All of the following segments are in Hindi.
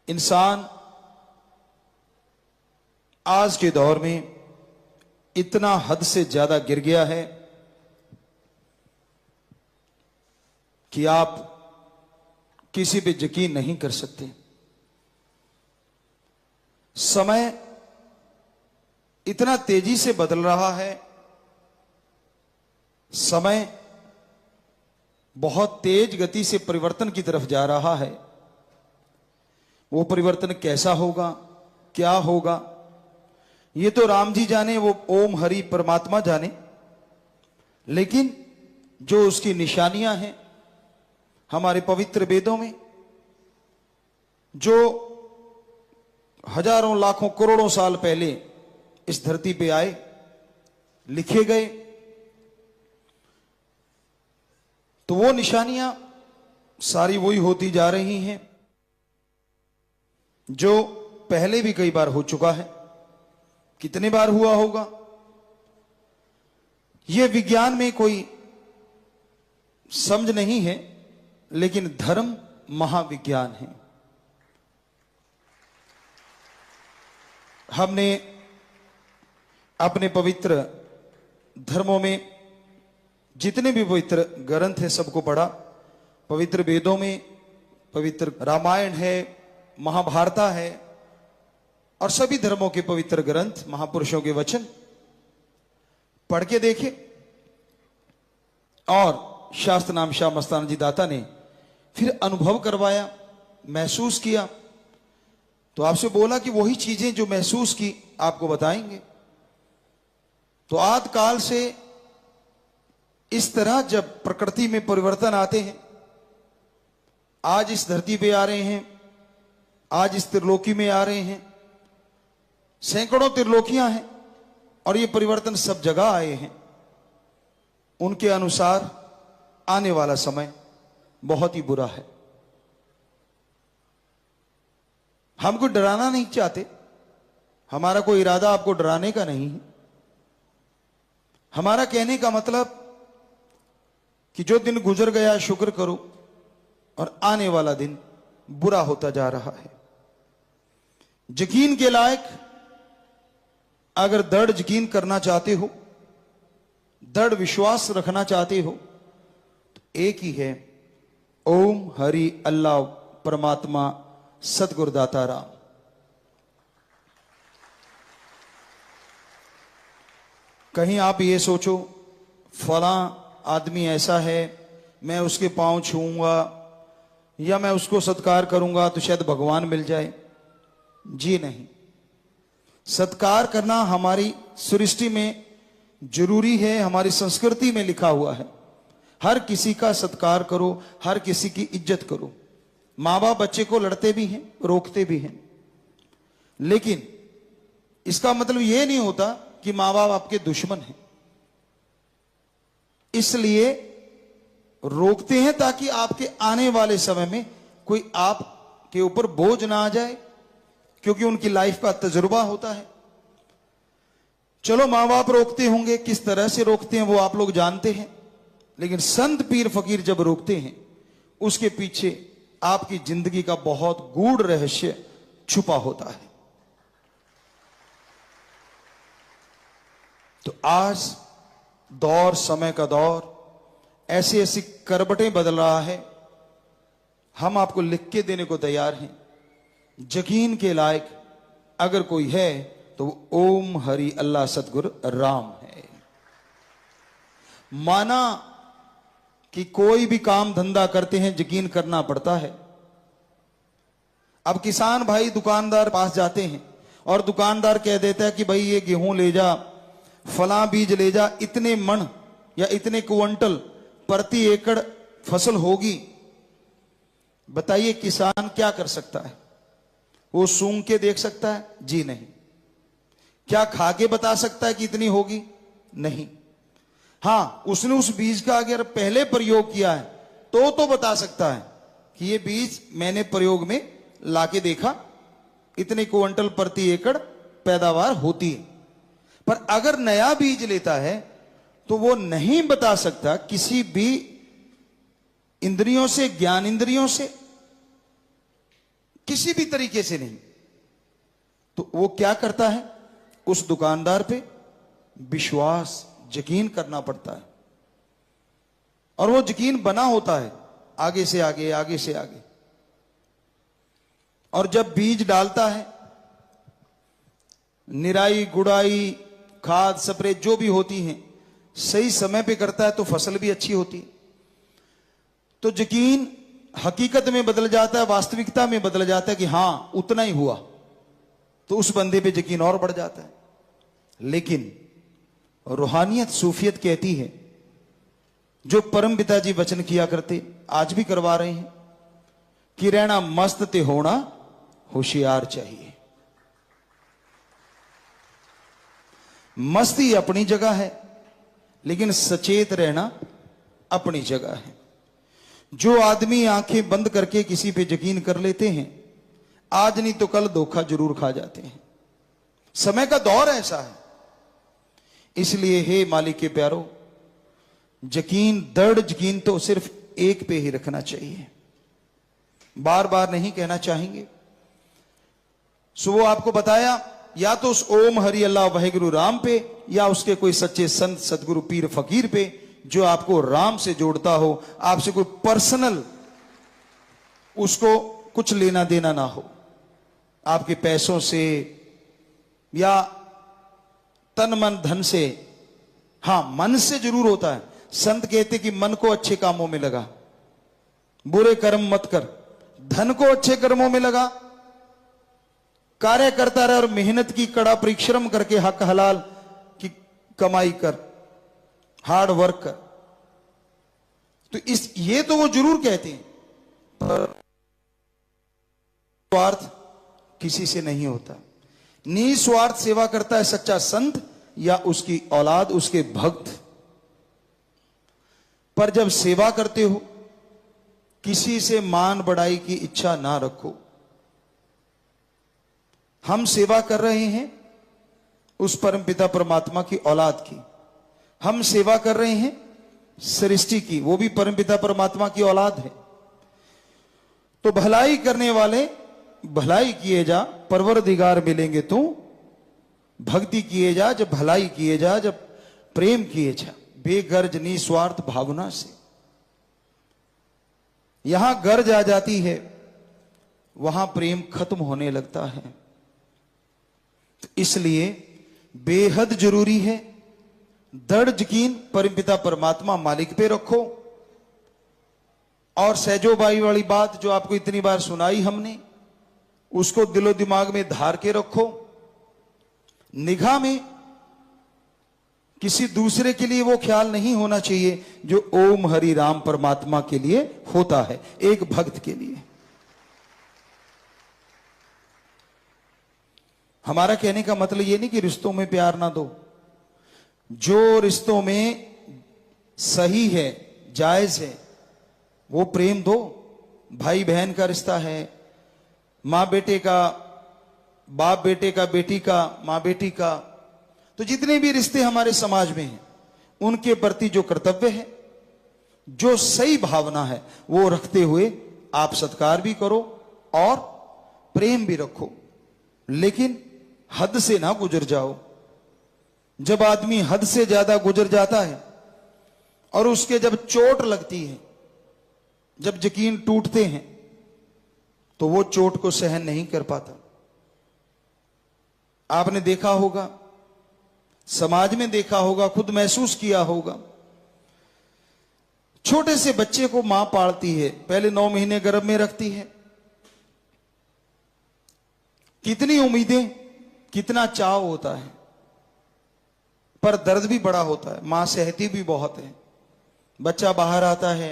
इंसान आज के दौर में इतना हद से ज्यादा गिर गया है कि आप किसी पे यकीन नहीं कर सकते। समय इतना तेजी से बदल रहा है, समय बहुत तेज गति से परिवर्तन की तरफ जा रहा है। वो परिवर्तन कैसा होगा, क्या होगा, ये तो राम जी जाने, वो ओम हरि परमात्मा जाने। लेकिन जो उसकी निशानियां हैं हमारे पवित्र वेदों में, जो हजारों लाखों करोड़ों साल पहले इस धरती पे आए, लिखे गए, तो वो निशानियां सारी वही होती जा रही हैं जो पहले भी कई बार हो चुका है। कितने बार हुआ होगा, यह विज्ञान में कोई समझ नहीं है, लेकिन धर्म महाविज्ञान है। हमने अपने पवित्र धर्मों में जितने भी पवित्र ग्रंथ है सबको पढ़ा। पवित्र वेदों में पवित्र रामायण है, महाभारत है, और सभी धर्मों के पवित्र ग्रंथ, महापुरुषों के वचन पढ़ के देखे। और शास्त्र नाम शाह मस्ताना जी दाता ने फिर अनुभव करवाया, महसूस किया। तो आपसे बोला कि वही चीजें जो महसूस की आपको बताएंगे। तो आदि काल से इस तरह जब प्रकृति में परिवर्तन आते हैं, आज इस धरती पे आ रहे हैं, आज इस त्रिलोकी में आ रहे हैं, सैकड़ों त्रिलोकियां हैं, और ये परिवर्तन सब जगह आए हैं। उनके अनुसार आने वाला समय बहुत ही बुरा है। हमको डराना नहीं चाहते, हमारा कोई इरादा आपको डराने का नहीं है। हमारा कहने का मतलब कि जो दिन गुजर गया शुक्र करो, और आने वाला दिन बुरा होता जा रहा है। यकीन के लायक अगर दृढ़ यकीन करना चाहते हो, दृढ़ विश्वास रखना चाहते हो, तो एक ही है, ओम हरि अल्लाह परमात्मा सतगुरु दाता राम। कहीं आप ये सोचो फला आदमी ऐसा है, मैं उसके पांव छूऊंगा या मैं उसको सत्कार करूंगा तो शायद भगवान मिल जाए। जी नहीं, सत्कार करना हमारी सृष्टि में जरूरी है, हमारी संस्कृति में लिखा हुआ है। हर किसी का सत्कार करो, हर किसी की इज्जत करो। माँ बाप बच्चे को लड़ते भी हैं, रोकते भी हैं, लेकिन इसका मतलब यह नहीं होता कि माँ बाप आपके दुश्मन हैं। इसलिए रोकते हैं ताकि आपके आने वाले समय में कोई आपके ऊपर बोझ ना आ जाए, क्योंकि उनकी लाइफ का तजुर्बा होता है। चलो माँ बाप रोकते होंगे, किस तरह से रोकते हैं वो आप लोग जानते हैं, लेकिन संत पीर फकीर जब रोकते हैं उसके पीछे आपकी जिंदगी का बहुत गूढ़ रहस्य छुपा होता है। तो आज दौर, समय का दौर ऐसी ऐसी करवटें बदल रहा है, हम आपको लिख के देने को तैयार हैं। यकीन के लायक अगर कोई है तो वो ओम हरि अल्लाह सतगुरु राम है। माना कि कोई भी काम धंधा करते हैं यकीन करना पड़ता है। अब किसान भाई दुकानदार पास जाते हैं और दुकानदार कह देता है कि भाई ये गेहूं ले जा, फला बीज ले जा, इतने मन या इतने क्विंटल प्रति एकड़ फसल होगी। बताइए किसान क्या कर सकता है? वो सूंघ के देख सकता है? जी नहीं। क्या खा के बता सकता है कि इतनी होगी? नहीं। हां, उसने उस बीज का अगर पहले प्रयोग किया है तो बता सकता है कि ये बीज मैंने प्रयोग में लाके देखा, इतने क्विंटल प्रति एकड़ पैदावार होती है। पर अगर नया बीज लेता है तो वो नहीं बता सकता किसी भी इंद्रियों से, ज्ञान इंद्रियों से, किसी भी तरीके से नहीं। तो वो क्या करता है, उस दुकानदार पे विश्वास यकीन करना पड़ता है, और वो यकीन बना होता है आगे से आगे, आगे से आगे। और जब बीज डालता है, निराई गुड़ाई खाद स्प्रे जो भी होती हैं सही समय पे करता है तो फसल भी अच्छी होती है। तो यकीन हकीकत में बदल जाता है, वास्तविकता में बदल जाता है कि हां उतना ही हुआ, तो उस बंदे पे यकीन और बढ़ जाता है। लेकिन रूहानियत सूफियत कहती है, जो परम पिताजी वचन किया करते आज भी करवा रहे हैं, कि रहना मस्त ते होना होशियार चाहिए। मस्ती अपनी जगह है, लेकिन सचेत रहना अपनी जगह है। जो आदमी आंखें बंद करके किसी पे यकीन कर लेते हैं, आज नहीं तो कल धोखा जरूर खा जाते हैं। समय का दौर ऐसा है। इसलिए हे मालिक के प्यारो, यकीन, दृढ़ यकीन तो सिर्फ एक पे ही रखना चाहिए, बार बार नहीं कहना चाहेंगे। सो वो आपको बताया, या तो उस ओम हरि अल्लाह वाहिगुरु राम पे, या उसके कोई सच्चे संत सदगुरु पीर फकीर पे, जो आपको राम से जोड़ता हो, आपसे कोई पर्सनल उसको कुछ लेना देना ना हो, आपके पैसों से या तन मन धन से। हां, मन से जरूर होता है। संत कहते कि मन को अच्छे कामों में लगा, बुरे कर्म मत कर, धन को अच्छे कर्मों में लगा, कार्य करता रहे और मेहनत की, कड़ा परिश्रम करके हक हलाल की कमाई कर, हार्ड वर्क कर। तो ये तो वो जरूर कहते हैं, पर स्वार्थ किसी से नहीं होता। निस्वार्थ सेवा करता है सच्चा संत या उसकी औलाद, उसके भक्त। पर जब सेवा करते हो, किसी से मान बढ़ाई की इच्छा ना रखो। हम सेवा कर रहे हैं उस परमपिता परमात्मा की औलाद की, हम सेवा कर रहे हैं सृष्टि की, वो भी परमपिता परमात्मा की औलाद है। तो भलाई करने वाले भलाई किए जा, परवरदिगार मिलेंगे तू। भक्ति किए जा, जब भलाई किए जा, जब प्रेम किए जा, बेगर्ज निस्वार्थ भावना से। यहां गर्ज आ जाती है, वहां प्रेम खत्म होने लगता है। तो इसलिए बेहद जरूरी है, दृढ़ यकीन परमपिता परमात्मा मालिक पे रखो। और सहजोबाई वाली बात जो आपको इतनी बार सुनाई हमने, उसको दिलो दिमाग में धार के रखो। निगाह में किसी दूसरे के लिए वो ख्याल नहीं होना चाहिए जो ओम हरि राम परमात्मा के लिए होता है, एक भक्त के लिए। हमारा कहने का मतलब ये नहीं कि रिश्तों में प्यार ना दो। जो रिश्तों में सही है, जायज है, वो प्रेम दो। भाई बहन का रिश्ता है, मां बेटे का, बाप बेटे का, बेटी का, मां बेटी का, तो जितने भी रिश्ते हमारे समाज में हैं, उनके प्रति जो कर्तव्य है, जो सही भावना है, वो रखते हुए आप सत्कार भी करो और प्रेम भी रखो। लेकिन हद से ना गुजर जाओ। जब आदमी हद से ज्यादा गुजर जाता है और उसके जब चोट लगती है, जब यकीन टूटते हैं, तो वो चोट को सहन नहीं कर पाता। आपने देखा होगा, समाज में देखा होगा, खुद महसूस किया होगा। छोटे से बच्चे को मां पालती है, पहले 9 महीने गर्भ में रखती है, कितनी उम्मीदें, कितना चाव होता है, पर दर्द भी बड़ा होता है। मां सहती भी बहुत है। बच्चा बाहर आता है,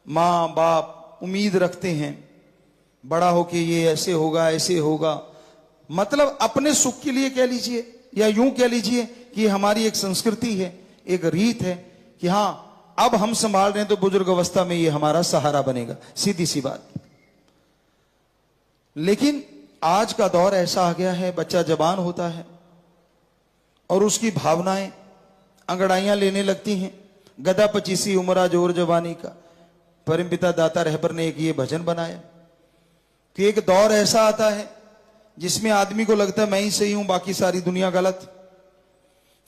मां बाप उम्मीद रखते हैं बड़ा होके ये ऐसे होगा, ऐसे होगा। मतलब अपने सुख के लिए कह लीजिए, या यूं कह लीजिए कि हमारी एक संस्कृति है, एक रीत है कि हां अब हम संभाल रहे हैं तो बुजुर्ग अवस्था में ये हमारा सहारा बनेगा, सीधी सी बात। लेकिन आज का दौर ऐसा आ गया है, बच्चा जवान होता है और उसकी भावनाएं अंगड़ाइयां लेने लगती हैं। गदा पचीसी उमरा जोर जवानी का, परमपिता दाता रहबर ने एक ये भजन बनाया कि एक दौर ऐसा आता है जिसमें आदमी को लगता है मैं ही सही हूं, बाकी सारी दुनिया गलत।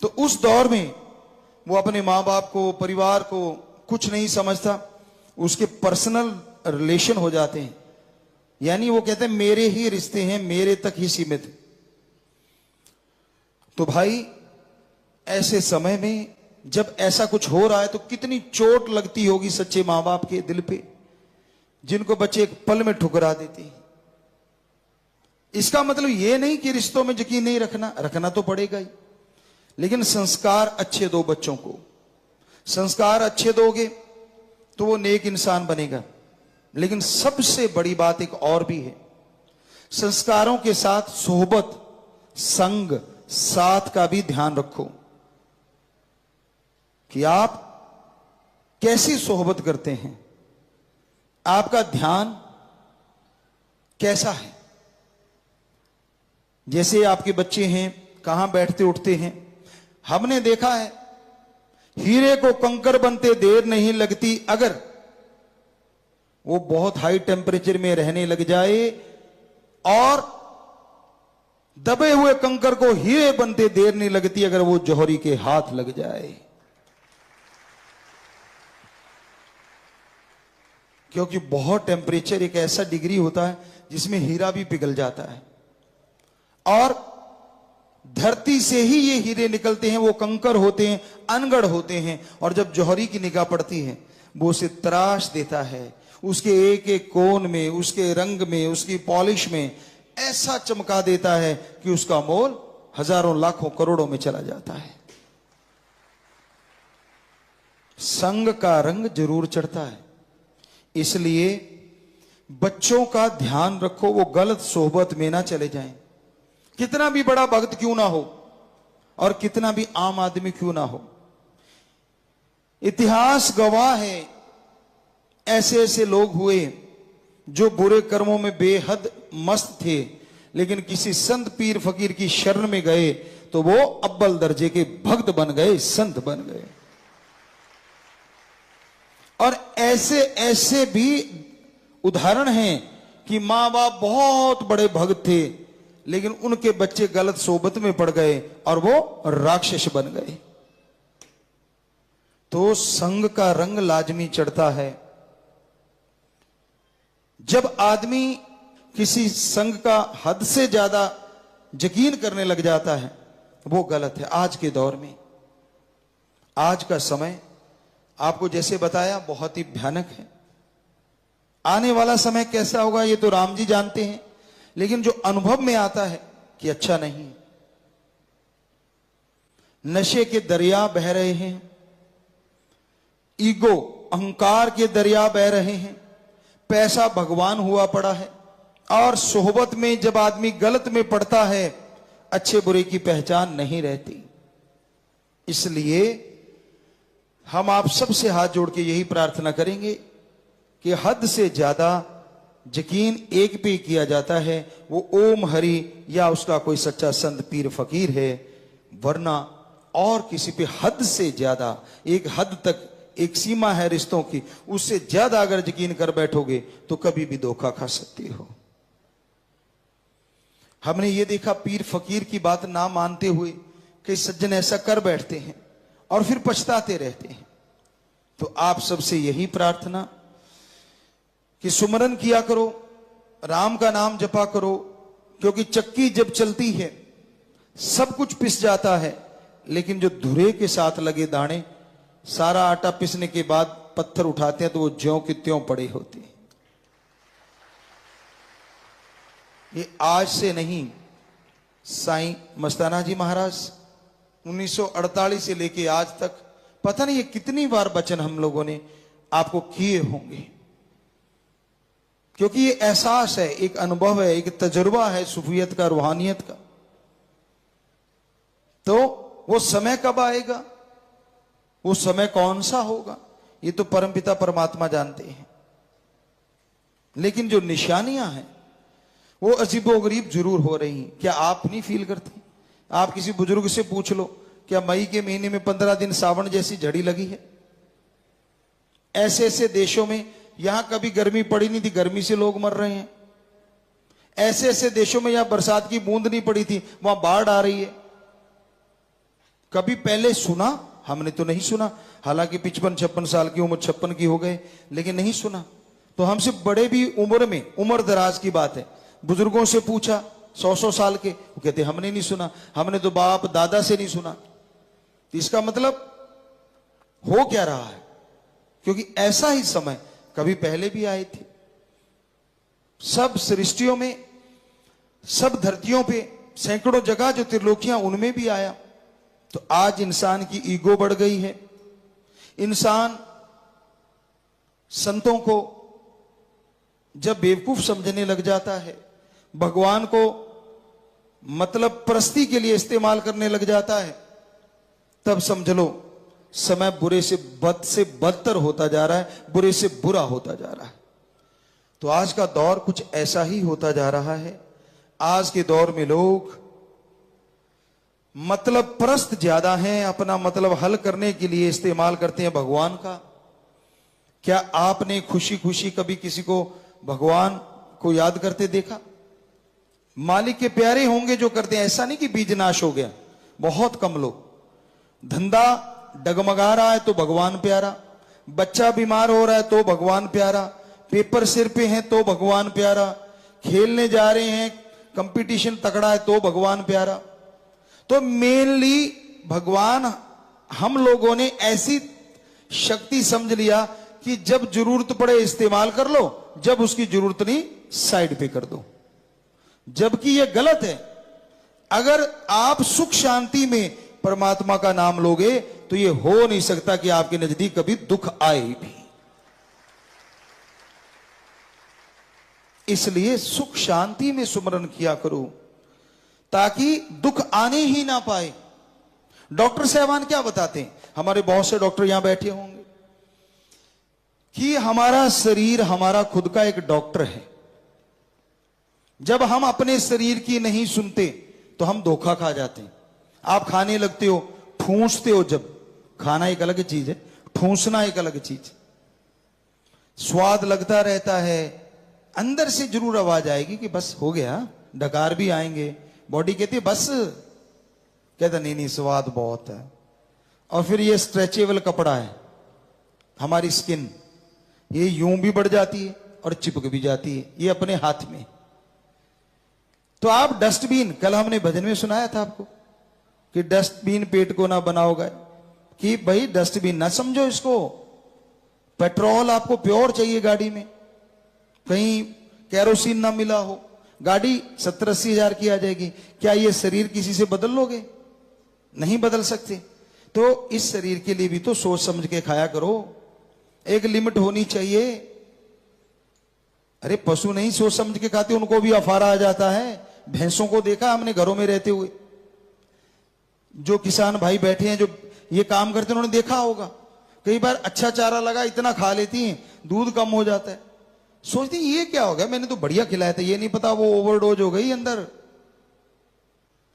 तो उस दौर में वो अपने माँ बाप को, परिवार को कुछ नहीं समझता, उसके पर्सनल रिलेशन हो जाते हैं। यानी वो कहते हैं मेरे ही रिश्ते हैं, मेरे तक ही सीमित। तो भाई ऐसे समय में जब ऐसा कुछ हो रहा है तो कितनी चोट लगती होगी सच्चे मां बाप के दिल पे, जिनको बच्चे एक पल में ठुकरा देते हैं। इसका मतलब यह नहीं कि रिश्तों में यकीन नहीं रखना, रखना तो पड़ेगा ही, लेकिन संस्कार अच्छे दो बच्चों को। संस्कार अच्छे दोगे तो वो नेक इंसान बनेगा। लेकिन सबसे बड़ी बात एक और भी है, संस्कारों के साथ सोहबत, संग, साथ का भी ध्यान रखो कि आप कैसी सोहबत करते हैं, आपका ध्यान कैसा है। जैसे आपके बच्चे हैं, कहां बैठते उठते हैं। हमने देखा है हीरे को कंकर बनते देर नहीं लगती, अगर वो बहुत हाई टेम्परेचर में रहने लग जाए, और दबे हुए कंकर को हीरे बनते देर नहीं लगती अगर वो जौहरी के हाथ लग जाए। क्योंकि बहुत टेम्परेचर एक ऐसा डिग्री होता है जिसमें हीरा भी पिघल जाता है, और धरती से ही ये हीरे निकलते हैं, वो कंकर होते हैं, अनगढ़ होते हैं। और जब जौहरी की निगाह पड़ती है वो उसे तराश देता है, उसके एक एक कोण में, उसके रंग में, उसकी पॉलिश में ऐसा चमका देता है कि उसका मोल हजारों लाखों करोड़ों में चला जाता है। संग का रंग जरूर चढ़ता है। इसलिए बच्चों का ध्यान रखो, वो गलत सोहबत में ना चले जाएं। कितना भी बड़ा भक्त क्यों ना हो और कितना भी आम आदमी क्यों ना हो, इतिहास गवाह है ऐसे ऐसे लोग हुए जो बुरे कर्मों में बेहद मस्त थे, लेकिन किसी संत पीर फकीर की शरण में गए तो वो अव्वल दर्जे के भक्त बन गए, संत बन गए। और ऐसे ऐसे भी उदाहरण हैं कि मां बाप बहुत बड़े भक्त थे, लेकिन उनके बच्चे गलत सोबत में पड़ गए और वो राक्षस बन गए। तो संग का रंग लाजमी चढ़ता है। जब आदमी किसी संग का हद से ज्यादा यकीन करने लग जाता है वो गलत है। आज के दौर में, आज का समय आपको जैसे बताया बहुत ही भयानक है। आने वाला समय कैसा होगा ये तो राम जी जानते हैं, लेकिन जो अनुभव में आता है कि अच्छा नहीं। नशे के दरिया बह रहे हैं, ईगो अहंकार के दरिया बह रहे हैं, पैसा भगवान हुआ पड़ा है, और सोहबत में जब आदमी गलत में पड़ता है अच्छे बुरे की पहचान नहीं रहती। इसलिए हम आप सबसे हाथ जोड़ के यही प्रार्थना करेंगे कि हद से ज्यादा यकीन एक पे किया जाता है, वो ओम हरि या उसका कोई सच्चा संत पीर फकीर है, वरना और किसी पे हद से ज्यादा, एक हद तक एक सीमा है रिश्तों की, उससे ज्यादा अगर यकीन कर बैठोगे तो कभी भी धोखा खा सकते हो। हमने ये देखा पीर फकीर की बात ना मानते हुए कई सज्जन ऐसा कर बैठते हैं और फिर पछताते रहते हैं। तो आप सबसे यही प्रार्थना कि सुमरन किया करो, राम का नाम जपा करो, क्योंकि चक्की जब चलती है सब कुछ पिस जाता है, लेकिन जो धुरे के साथ लगे दाने, सारा आटा पिसने के बाद पत्थर उठाते हैं तो वो ज्यों के त्यों पड़े होते हैं। ये आज से नहीं, साईं मस्ताना जी महाराज 1948 से लेके आज तक पता नहीं ये कितनी बार वचन हम लोगों ने आपको किए होंगे, क्योंकि ये एहसास है, एक अनुभव है, एक तजुर्बा है सूफियत का, रूहानियत का। तो वो समय कब आएगा, वो समय कौन सा होगा, ये तो परमपिता परमात्मा जानते हैं। लेकिन जो निशानियां हैं वो अजीबोगरीब जरूर हो रही हैं। क्या आप नहीं फील करते? आप किसी बुजुर्ग से पूछ लो, क्या मई के महीने में 15 दिन सावन जैसी झड़ी लगी है? ऐसे ऐसे देशों में, यहां कभी गर्मी पड़ी नहीं थी, गर्मी से लोग मर रहे हैं। ऐसे ऐसे देशों में यहां बरसात की बूंद नहीं पड़ी थी, वहां बाढ़ आ रही है। कभी पहले सुना? हमने तो नहीं सुना। हालांकि 55-56 साल की उम्र, 56 की हो गए, लेकिन नहीं सुना। तो हमसे बड़े भी उम्र में, उम्र दराज की बात है, बुजुर्गों से पूछा 100-100 साल के, वो कहते हमने नहीं सुना, हमने तो बाप दादा से नहीं सुना। तो इसका मतलब हो क्या रहा है? क्योंकि ऐसा ही समय कभी पहले भी आए थे। सब सृष्टियों में, सब धरतियों पे, सैकड़ों जगह जो त्रिलोकियां, उनमें भी आया। तो आज इंसान की ईगो बढ़ गई है। इंसान संतों को जब बेवकूफ समझने लग जाता है, भगवान को मतलब प्रस्ती के लिए इस्तेमाल करने लग जाता है, तब समझ लो समय बुरे से बदतर होता जा रहा है, बुरे से बुरा होता जा रहा है। तो आज का दौर कुछ ऐसा ही होता जा रहा है। आज के दौर में लोग मतलब प्रस्त ज्यादा हैं, अपना मतलब हल करने के लिए इस्तेमाल करते हैं भगवान का। क्या आपने खुशी खुशी कभी किसी को भगवान को याद करते देखा? मालिक के प्यारे होंगे जो करते हैं, ऐसा नहीं कि बीज नाश हो गया। बहुत कम लोग। धंधा डगमगा रहा है तो भगवान प्यारा, बच्चा बीमार हो रहा है तो भगवान प्यारा, पेपर सिर पे है तो भगवान प्यारा, खेलने जा रहे हैं, कंपटीशन तगड़ा है तो भगवान प्यारा। तो मेनली भगवान हम लोगों ने ऐसी शक्ति समझ लिया कि जब जरूरत पड़े इस्तेमाल कर लो, जब उसकी जरूरत नहीं साइड पे कर दो। जबकि यह गलत है। अगर आप सुख शांति में परमात्मा का नाम लोगे तो यह हो नहीं सकता कि आपके नजदीक कभी दुख आए भी। इसलिए सुख शांति में सुमरन किया करो ताकि दुख आने ही ना पाए। डॉक्टर साहबान क्या बताते हैं, हमारे बहुत से डॉक्टर यहां बैठे होंगे, कि हमारा शरीर हमारा खुद का एक डॉक्टर है। जब हम अपने शरीर की नहीं सुनते तो हम धोखा खा जाते हैं। आप खाने लगते हो, ठूंसते हो, जब खाना एक अलग चीज है, ठूंसना एक अलग चीज। स्वाद लगता रहता है, अंदर से जरूर आवाज आएगी कि बस हो गया, डकार भी आएंगे, बॉडी कहती है बस, कहता नहीं नहीं स्वाद बहुत है। और फिर ये स्ट्रेचेबल कपड़ा है, हमारी स्किन, ये यूं भी बढ़ जाती है और चिपक भी जाती है, ये अपने हाथ में। तो आप डस्टबिन, कल हमने भजन में सुनाया था आपको कि डस्टबिन पेट को ना बनाओगे, कि भाई डस्टबिन ना समझो इसको। पेट्रोल आपको प्योर चाहिए गाड़ी में, कहीं कैरोसिन ना मिला हो, गाड़ी 70-80 हजार की आ जाएगी। क्या ये शरीर किसी से बदल लोगे? नहीं बदल सकते। तो इस शरीर के लिए भी तो सोच समझ के खाया करो, एक लिमिट होनी चाहिए। अरे पशु नहीं सोच समझ के खाते, उनको भी अफारा आ जाता है। भैंसों को देखा हमने घरों में रहते हुए, जो किसान भाई बैठे हैं जो ये काम करते हैं, उन्होंने देखा होगा कई बार अच्छा चारा लगा, इतना खा लेती हैं, दूध कम हो जाता है। सोचती ये क्या हो गया, मैंने तो बढ़िया खिलाया था, ये नहीं पता वो ओवरडोज हो गई अंदर।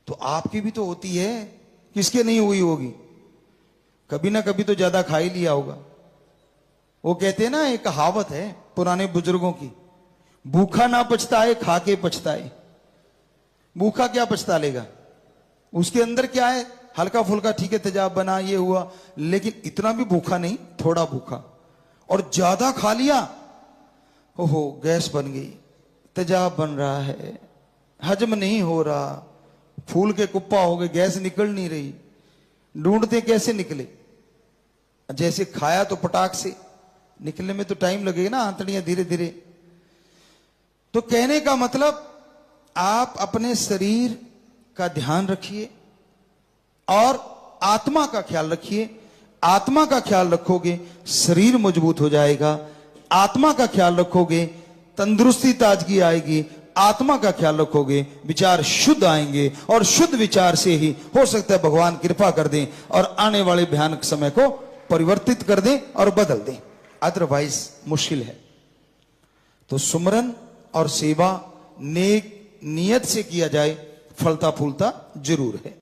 तो आपकी भी तो होती है, किसके नहीं हुई होगी? कभी ना कभी तो ज्यादा खा ही लिया होगा। वो कहते हैं ना, एक कहावत है पुराने बुजुर्गों की, भूखा ना पछताए खा के पछताए। भूखा क्या पछता लेगा, उसके अंदर क्या है, हल्का फुल्का ठीक है, तेजाब बना, ये हुआ, लेकिन इतना भी भूखा नहीं, थोड़ा भूखा। और ज्यादा खा लिया, ओहो गैस बन गई, तेजाब बन रहा है, हजम नहीं हो रहा, फूल के कुप्पा हो गए, गैस निकल नहीं रही। ढूंढते कैसे निकले, जैसे खाया तो पटाख से, निकलने में तो टाइम लगेगा ना, आंतड़ियां धीरे धीरे। तो कहने का मतलब, आप अपने शरीर का ध्यान रखिए और आत्मा का ख्याल रखिए। आत्मा का ख्याल रखोगे, शरीर मजबूत हो जाएगा। आत्मा का ख्याल रखोगे, तंदुरुस्ती ताजगी आएगी। आत्मा का ख्याल रखोगे, विचार शुद्ध आएंगे, और शुद्ध विचार से ही हो सकता है भगवान कृपा कर दें और आने वाले भयानक समय को परिवर्तित कर दें और बदल दें, अदरवाइज मुश्किल है। तो सुमरन और सेवा नेक नियत से किया जाए, फलता फूलता जरूर है।